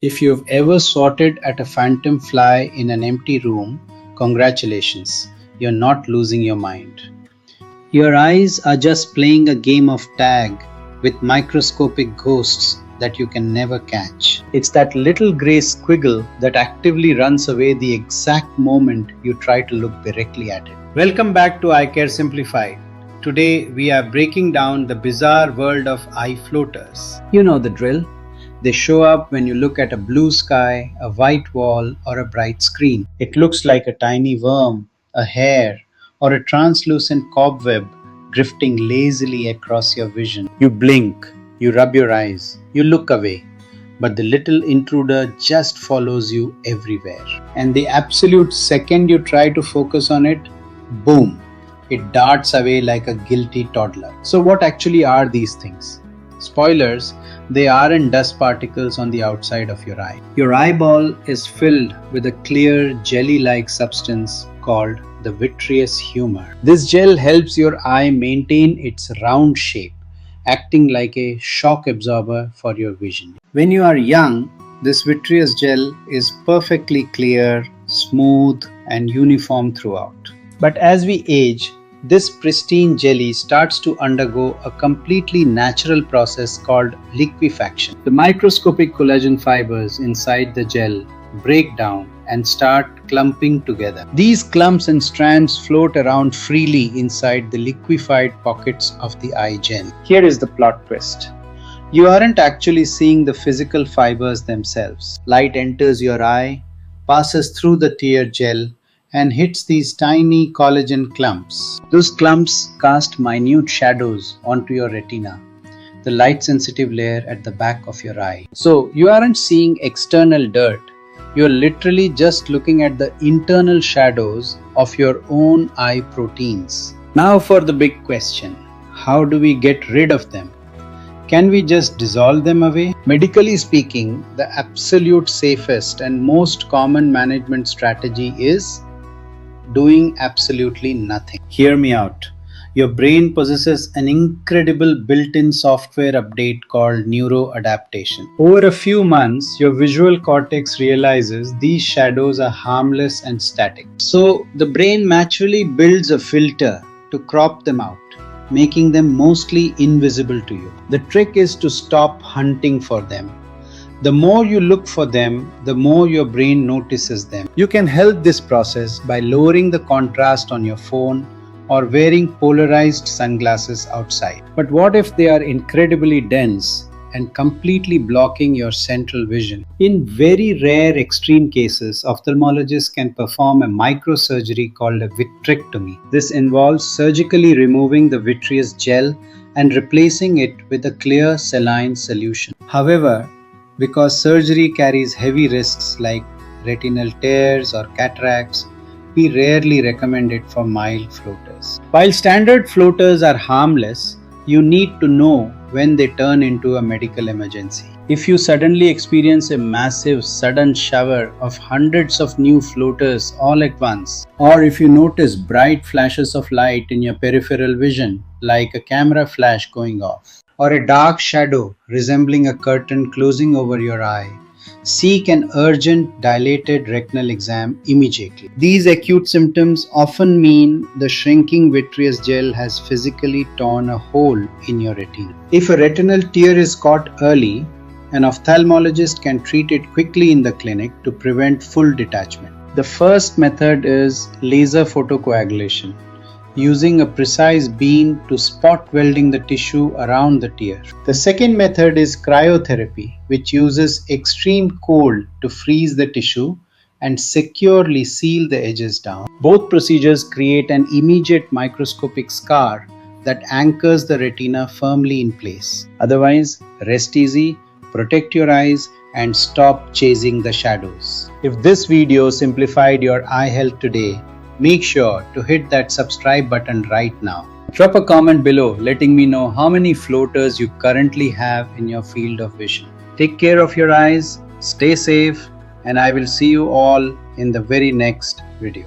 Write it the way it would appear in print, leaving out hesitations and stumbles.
If you've ever swatted at a phantom fly in an empty room, congratulations, you're not losing your mind. Your eyes are just playing a game of tag with microscopic ghosts that you can never catch. It's that little grey squiggle that actively runs away the exact moment you try to look directly at it. Welcome back to Eye Care Simplified. Today we are breaking down the bizarre world of eye floaters. You know the drill. They show up when you look at a blue sky, a white wall, or a bright screen. It looks like a tiny worm, a hair, or a translucent cobweb drifting lazily across your vision. You blink, you rub your eyes, you look away, but the little intruder just follows you everywhere. And the absolute second you try to focus on it, boom, it darts away like a guilty toddler. So what actually are these things? Spoilers, they aren't dust particles on the outside of your eye. Your eyeball is filled with a clear jelly-like substance called the vitreous humor. This gel helps your eye maintain its round shape, acting like a shock absorber for your vision. When you are young, this vitreous gel is perfectly clear, smooth, and uniform throughout. But as we age, this pristine jelly starts to undergo a completely natural process called liquefaction. The microscopic collagen fibers inside the gel break down and start clumping together. These clumps and strands float around freely inside the liquefied pockets of the eye gel. Here is the plot twist. You aren't actually seeing the physical fibers themselves. Light enters your eye, passes through the tear gel, and hits these tiny collagen clumps. Those clumps cast minute shadows onto your retina, the light-sensitive layer at the back of your eye. So you aren't seeing external dirt. You're literally just looking at the internal shadows of your own eye proteins. Now for the big question. How do we get rid of them? Can we just dissolve them away? Medically speaking, the absolute safest and most common management strategy is doing absolutely nothing. Hear me out. Your brain possesses an incredible built-in software update called neuro-adaptation. Over a few months, your visual cortex realizes these shadows are harmless and static. So the brain naturally builds a filter to crop them out, making them mostly invisible to you. The trick is to stop hunting for them. The more you look for them, the more your brain notices them. You can help this process by lowering the contrast on your phone or wearing polarized sunglasses outside. But what if they are incredibly dense and completely blocking your central vision? In very rare extreme cases, ophthalmologists can perform a microsurgery called a vitrectomy. This involves surgically removing the vitreous gel and replacing it with a clear saline solution. However, because surgery carries heavy risks like retinal tears or cataracts, we rarely recommend it for mild floaters. While standard floaters are harmless, you need to know when they turn into a medical emergency. If you suddenly experience a massive sudden shower of hundreds of new floaters all at once, or if you notice bright flashes of light in your peripheral vision, like a camera flash going off, or a dark shadow resembling a curtain closing over your eye, seek an urgent dilated retinal exam immediately. These acute symptoms often mean the shrinking vitreous gel has physically torn a hole in your retina. If a retinal tear is caught early, an ophthalmologist can treat it quickly in the clinic to prevent full detachment. The first method is laser photocoagulation, using a precise beam to spot welding the tissue around the tear. The second method is cryotherapy, which uses extreme cold to freeze the tissue and securely seal the edges down. Both procedures create an immediate microscopic scar that anchors the retina firmly in place. Otherwise, rest easy, protect your eyes, and stop chasing the shadows. If this video simplified your eye health today, make sure to hit that subscribe button right now. Drop a comment below letting me know how many floaters you currently have in your field of vision. Take care of your eyes, stay safe, and I will see you all in the very next video.